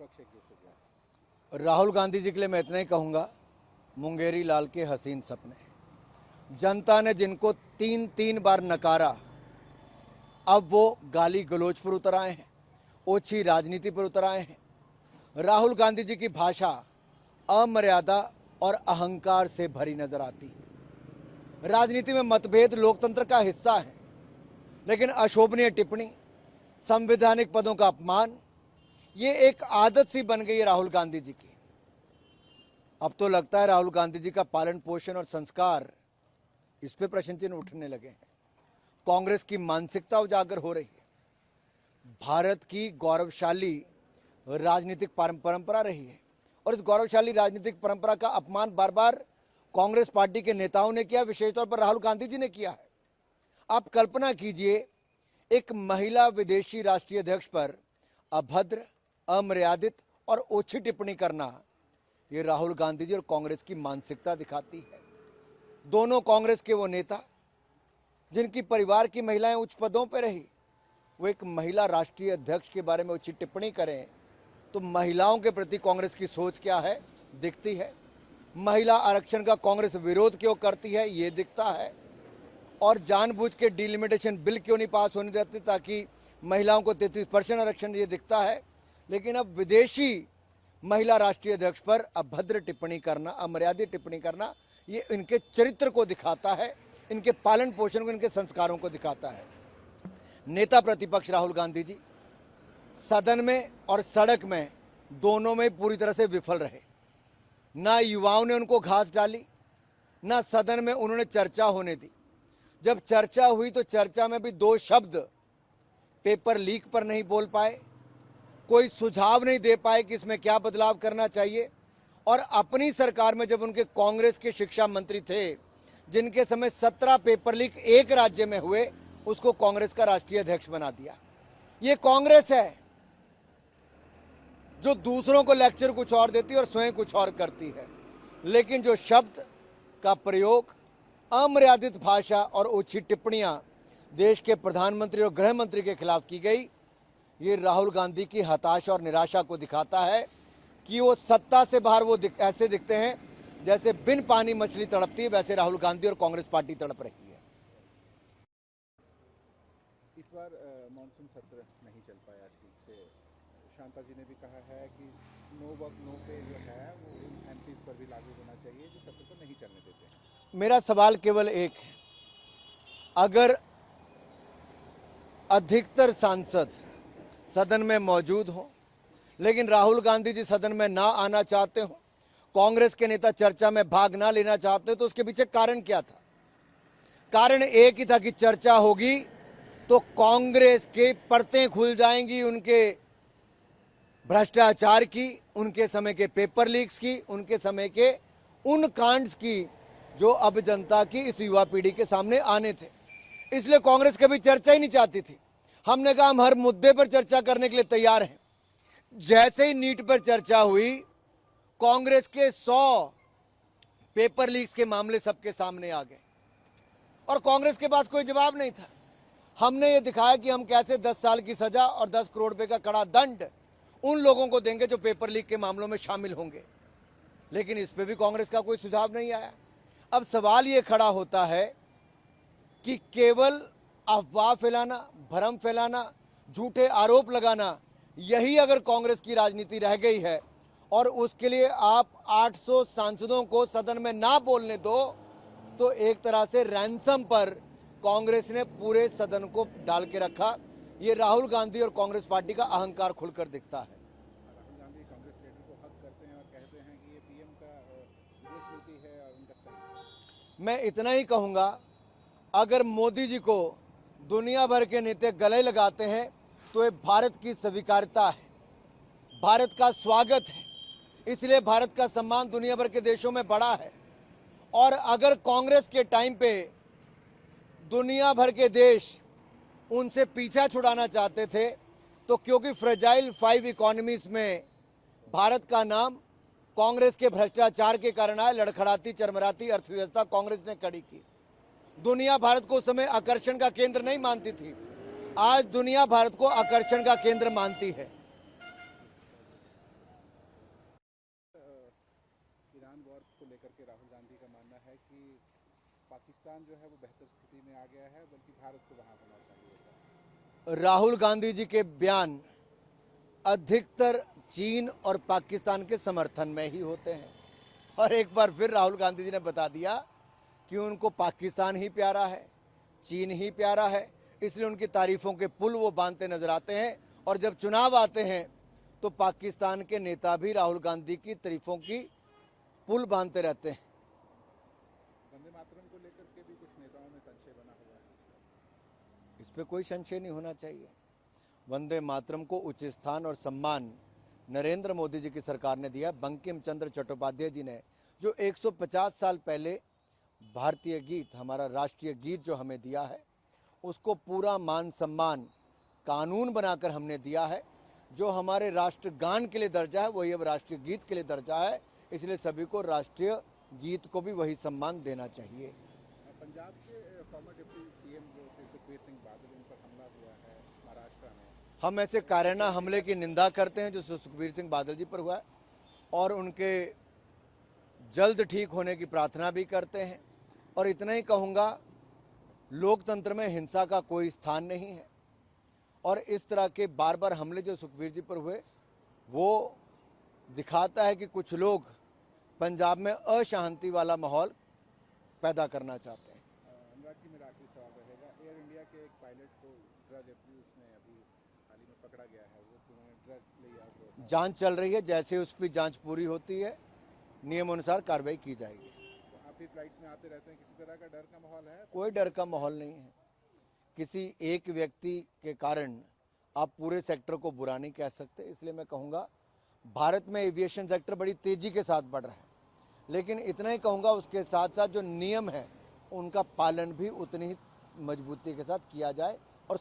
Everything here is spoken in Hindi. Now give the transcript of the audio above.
निष्पक्ष एक देश हो। राहुल गांधी जी के लिए मैं इतना ही कहूँगा, मुंगेरी लाल के हसीन सपने। जनता ने जिनको 3 बार नकारा, अब वो गाली गलौज पर उतर आए हैं, ओछी राजनीति पर उतर आए हैं। राहुल गांधी जी की भाषा अमर्यादा और अहंकार से भरी नजर आती है। राजनीति में मतभेद लोकतंत्र का हिस्सा है, लेकिन अशोभनीय टिप्पणी, संवैधानिक पदों का अपमान, ये एक आदत सी बन गई है राहुल गांधी जी की। अब तो लगता है राहुल गांधी जी का पालन पोषण और संस्कार, इस पे प्रश्न चिन्ह उठने लगे हैं। कांग्रेस की मानसिकता उजागर हो रही है। भारत की गौरवशाली राजनीतिक परंपरा रही है और इस गौरवशाली राजनीतिक परंपरा का अपमान बार बार कांग्रेस पार्टी के नेताओं ने किया, विशेष तौर पर राहुल गांधी जी ने किया है। आप कल्पना कीजिए, एक महिला विदेशी राष्ट्रीय अध्यक्ष पर अभद्र, अमर्यादित और ओछी टिप्पणी करना, ये राहुल गांधी जी और कांग्रेस की मानसिकता दिखाती है। दोनों कांग्रेस के वो नेता जिनकी परिवार की महिलाएं उच्च पदों पर रही, वो एक महिला राष्ट्रीय अध्यक्ष के बारे में उचित टिप्पणी करें तो महिलाओं के प्रति कांग्रेस की सोच क्या है दिखती है। महिला आरक्षण का कांग्रेस विरोध क्यों करती है ये दिखता है, और जानबूझ के डिलिमिटेशन बिल क्यों नहीं पास होने देते ताकि महिलाओं को 33% आरक्षण, ये दिखता है। लेकिन अब विदेशी महिला राष्ट्रीय अध्यक्ष पर अभद्र टिप्पणी करना, अमर्यादित टिप्पणी करना, ये इनके चरित्र को दिखाता है, इनके पालन पोषण को, इनके संस्कारों को दिखाता है। नेता प्रतिपक्ष राहुल गांधी जी सदन में और सड़क में दोनों में पूरी तरह से विफल रहे। ना युवाओं ने उनको घास डाली, ना सदन में उन्होंने चर्चा होने दी। जब चर्चा हुई तो चर्चा में भी 2 शब्द पेपर लीक पर नहीं बोल पाए, कोई सुझाव नहीं दे पाए कि इसमें क्या बदलाव करना चाहिए। और अपनी सरकार में जब उनके कांग्रेस के शिक्षा मंत्री थे, जिनके समय 17 पेपर लीक एक राज्य में हुए, उसको कांग्रेस का राष्ट्रीय अध्यक्ष बना दिया। ये कांग्रेस है जो दूसरों को लेक्चर कुछ और देती है और स्वयं कुछ और करती है। लेकिन जो शब्द का प्रयोग, अमर्यादित भाषा और ओछी टिप्पणियां देश के प्रधानमंत्री और गृह मंत्री के खिलाफ की गई, ये राहुल गांधी की हताशा और निराशा को दिखाता है कि वो सत्ता से बाहर वो ऐसे दिखते हैं जैसे बिन पानी मछली तड़पती है, वैसे राहुल गांधी और कांग्रेस पार्टी तड़प रही है। इस बार मानसून सत्र नहीं चल पाया ठीक से। शांता जी ने भी कहा है कि नो वर्क नो पे जो है वो एमपीज पर भी लागू होना चाहिए, जो सत्र को नहीं चलने देते हैं। मेरा सवाल केवल एक है, अगर अधिकतर सांसद सदन में मौजूद हो लेकिन राहुल गांधी जी सदन में ना आना चाहते हो, कांग्रेस के नेता चर्चा में भाग ना लेना चाहते, तो उसके पीछे कारण क्या था? कारण एक ही था कि चर्चा होगी तो कांग्रेस के परतें खुल जाएंगी, उनके भ्रष्टाचार की, उनके समय के पेपर लीक्स की, उनके समय के उन कांड्स की जो अब जनता की इस युवा पीढ़ी के सामने आने थे। इसलिए कांग्रेस कभी चर्चा ही नहीं चाहती थी। हमने कहा हम हर मुद्दे पर चर्चा करने के लिए तैयार हैं। जैसे ही नीट पर चर्चा हुई, कांग्रेस के 100 पेपर लीक्स के मामले सबके सामने आ गए और कांग्रेस के पास कोई जवाब नहीं था। हमने ये दिखाया कि हम कैसे 10 साल की सजा और 10 करोड़ रुपए का कड़ा दंड उन लोगों को देंगे जो पेपर लीक के मामलों में शामिल होंगे, लेकिन इस पे भी कांग्रेस का कोई सुझाव नहीं आया। अब सवाल ये खड़ा होता है कि केवल अफवाह फैलाना, भ्रम फैलाना, झूठे आरोप लगाना, यही अगर कांग्रेस की राजनीति रह गई है और उसके लिए आप 800 सांसदों को सदन में ना बोलने दो, तो एक तरह से रैंसम पर कांग्रेस ने पूरे सदन को डाल के रखा। ये राहुल गांधी और कांग्रेस पार्टी का अहंकार खुलकर दिखता है। राहुल गांधी कांग्रेस लीडर को हक करते हैं और कहते हैं कि ये पीएम का विदेश नीति है और उनका स्टाइल। मैं इतना ही कहूँगा, अगर मोदी जी को दुनिया भर के नेता गले लगाते हैं तो ये भारत की स्वीकार्यता है, भारत का स्वागत है, इसलिए भारत का सम्मान दुनिया भर के देशों में बढ़ा है। और अगर कांग्रेस के टाइम पे दुनिया भर के देश उनसे पीछा छुड़ाना चाहते थे, तो क्योंकि फ्रेजाइल 5 इकोनॉमीज में भारत का नाम कांग्रेस के भ्रष्टाचार के कारण आया, लड़खड़ाती चरमराती अर्थव्यवस्था कांग्रेस ने खड़ी की। दुनिया भारत को उस समय आकर्षण का केंद्र नहीं मानती थी, आज दुनिया भारत को आकर्षण का केंद्र मानती है। नॉर्थ को लेकर के राहुल गांधी का मानना है कि पाकिस्तान जो है वो बेहतर स्थिति में आ गया है, बल्कि भारत को वहां होना चाहिए था। राहुल गांधी जी के बयान अधिकतर चीन और पाकिस्तान के समर्थन में ही होते हैं, और एक बार फिर राहुल गांधी जी ने बता दिया कि उनको पाकिस्तान ही प्यारा है, चीन ही प्यारा है, इसलिए उनकी तारीफों के पुल वो बांधते नजर आते हैं। और जब चुनाव आते हैं तो पाकिस्तान के नेता भी राहुल गांधी की तारीफों की पुल बांधते रहते हैं। वंदे मातरम को लेकर के भी कुछ नेताओं में संशय बना हुआ है। इस पे कोई संशय नहीं होना चाहिए। वंदे मातरम को उच्च स्थान और सम्मान नरेंद्र मोदी जी की सरकार ने दिया। बंकिम चंद्र चट्टोपाध्याय जी ने जो 150 साल पहले भारतीय गीत, हमारा राष्ट्रीय गीत जो हमें दिया है, उसको पूरा मान सम्मान कानून बनाकर हमने दिया है। जो हमारे राष्ट्रगान के लिए दर्जा है वही अब राष्ट्रीय गीत के लिए दर्जा है, इसलिए सभी को राष्ट्रीय गीत को भी वही सम्मान देना चाहिए। पंजाब के फॉर्मर डिप्टी सीएम जो थे सुखबीर सिंह बादल, उन पर हमला हुआ है महाराष्ट्र में। हम ऐसे कायराना हमले की निंदा करते हैं जो सुखबीर सिंह बादल जी पर हुआ है, और उनके जल्द ठीक होने की प्रार्थना भी करते हैं। और इतना ही कहूँगा, लोकतंत्र में हिंसा का कोई स्थान नहीं है, और इस तरह के बार बार हमले जो सुखबीर जी पर हुए वो दिखाता है कि कुछ लोग पंजाब में अशांति वाला माहौल पैदा करना चाहते हैं। अनुराग जी, मेरा आखिरी सवाल रहेगा, एयर इंडिया के एक पायलट को ड्रग अब्यूज में अभी हाल ही में पकड़ा गया है, वो उन्होंने ड्रग लिया। जांच चल रही है, जैसे उस पर जांच पूरी होती है नियम अनुसार कार्रवाई की जाएगी। तो आप भी फ्लाइट्स में आते रहते हैं, किसी तरह का डर का माहौल है? कोई डर का माहौल नहीं है। किसी एक व्यक्ति के कारण आप पूरे सेक्टर को बुरा नहीं कह सकते, इसलिए मैं कहूँगा भारत में एविएशन सेक्टर बड़ी तेजी के साथ बढ़ रहा है, लेकिन इतना ही कहूँगा उसके साथ साथ जो नियम है उनका पालन भी उतनी ही मजबूती के साथ किया जाए। और